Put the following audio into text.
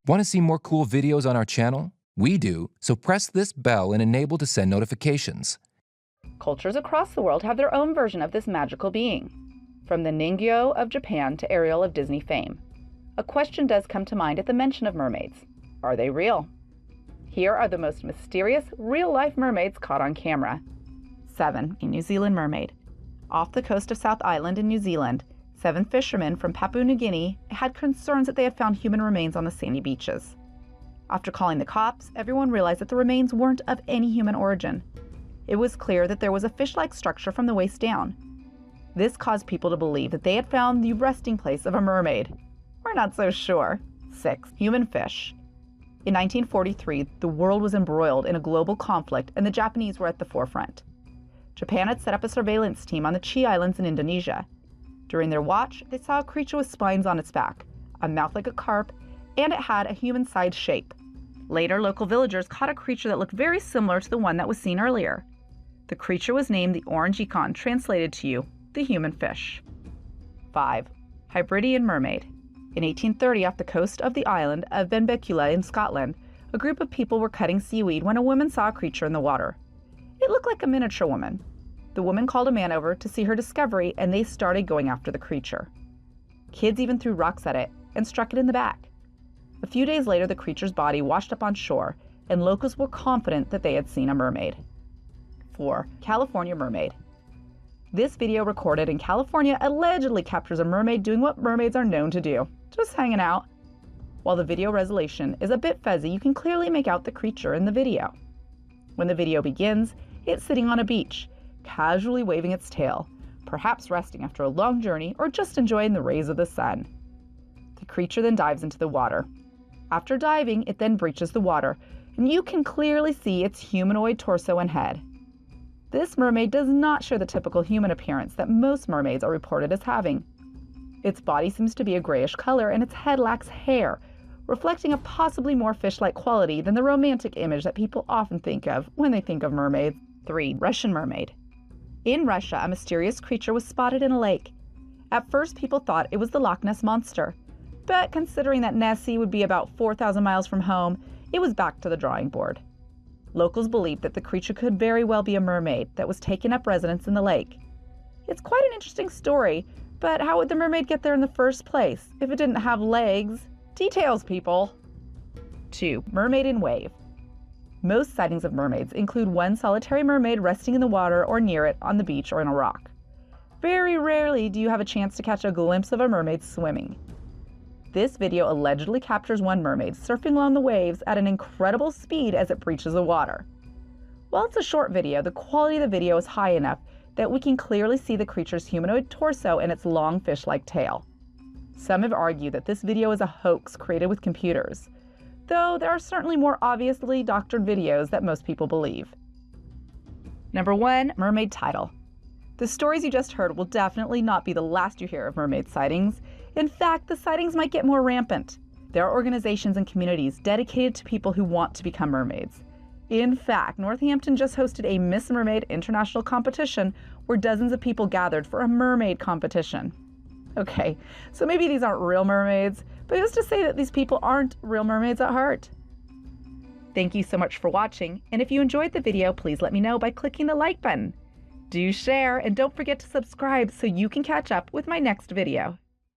Want to see more cool videos on our channel? We do, so press this bell and enable to send notifications. Cultures across the world have their own version of this magical being. From the Ningyo of Japan to Ariel of Disney fame. A question does come to mind at the mention of mermaids. Are they real? Here are the most mysterious, real-life mermaids caught on camera. 7. A New Zealand mermaid. Off the coast of South Island in New Zealand, 7 fishermen from Papua New Guinea had concerns that they had found human remains on the sandy beaches. After calling the cops, everyone realized that the remains weren't of any human origin. It was clear that there was a fish-like structure from the waist down. This caused people to believe that they had found the resting place of a mermaid. We're not so sure. 6. Human fish. In 1943, the world was embroiled in a global conflict and the Japanese were at the forefront. Japan had set up a surveillance team on the Chi Islands in Indonesia. During their watch, they saw a creature with spines on its back, a mouth like a carp, and it had a human-sized shape. Later, local villagers caught a creature that looked very similar to the one that was seen earlier. The creature was named the Orange Econ, translated to you, the human fish. 5. Hebridean mermaid. In 1830, off the coast of the island of Benbecula in Scotland, a group of people were cutting seaweed when a woman saw a creature in the water. It looked like a miniature woman. The woman called a man over to see her discovery, and they started going after the creature. Kids even threw rocks at it and struck it in the back. A few days later, the creature's body washed up on shore, and locals were confident that they had seen a mermaid. 4. California mermaid. This video recorded in California allegedly captures a mermaid doing what mermaids are known to do, just hanging out. While the video resolution is a bit fuzzy, you can clearly make out the creature in the video. When the video begins, it's sitting on a beach, casually waving its tail, perhaps resting after a long journey or just enjoying the rays of the sun. The creature then dives into the water. After diving, it then breaches the water, and you can clearly see its humanoid torso and head. This mermaid does not share the typical human appearance that most mermaids are reported as having. Its body seems to be a grayish color and its head lacks hair, reflecting a possibly more fish-like quality than the romantic image that people often think of when they think of mermaids. 3. Russian mermaid. In Russia, a mysterious creature was spotted in a lake. At first, people thought it was the Loch Ness Monster, but considering that Nessie would be about 4,000 miles from home, it was back to the drawing board. Locals believed that the creature could very well be a mermaid that was taking up residence in the lake. It's quite an interesting story, but how would the mermaid get there in the first place if it didn't have legs? Details, people! 2. Mermaid in wave. Most sightings of mermaids include one solitary mermaid resting in the water or near it on the beach or in a rock. Very rarely do you have a chance to catch a glimpse of a mermaid swimming. This video allegedly captures one mermaid surfing along the waves at an incredible speed as it breaches the water. While it's a short video, the quality of the video is high enough that we can clearly see the creature's humanoid torso and its long fish-like tail. Some have argued that this video is a hoax created with computers, though there are certainly more obviously doctored videos that most people believe. Number 1. Mermaid Title. The stories you just heard will definitely not be the last you hear of mermaid sightings. In fact, the sightings might get more rampant. There are organizations and communities dedicated to people who want to become mermaids. In fact, Northampton just hosted a Miss Mermaid International competition where dozens of people gathered for a mermaid competition. Okay, so maybe these aren't real mermaids, but just to say that these people aren't real mermaids at heart. Thank you so much for watching, and if you enjoyed the video, please let me know by clicking the like button. Do share, and don't forget to subscribe so you can catch up with my next video.